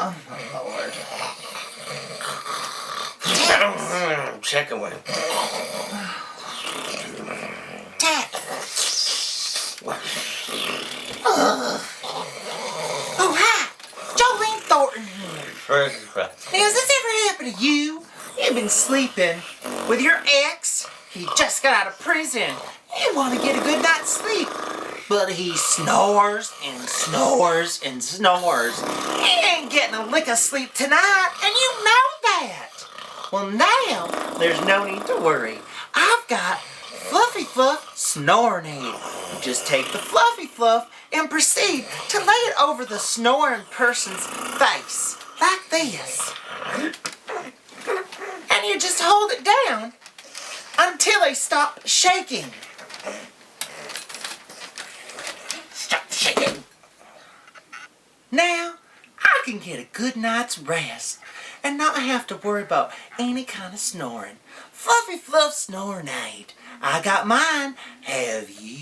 Oh, my Lord. Second one. Tex. Oh, hi. Jolean Thorton. Now, has this ever happened to you? You've been sleeping with your ex. He just got out of prison. You want to get a good night's sleep. But he snores and snores and snores. He ain't getting a lick of sleep tonight, and you know that. Well, now there's no need to worry. I've got Fluffy Fluff Snoring Aid. You just take the Fluffy Fluff and proceed to lay it over the snoring person's face, like this. And you just hold it down until they stop shaking. Stop shaking. Now, I can get a good night's rest and not have to worry about any kind of snoring. Fluffy Fluff Snoring Aid. I got mine. Have you?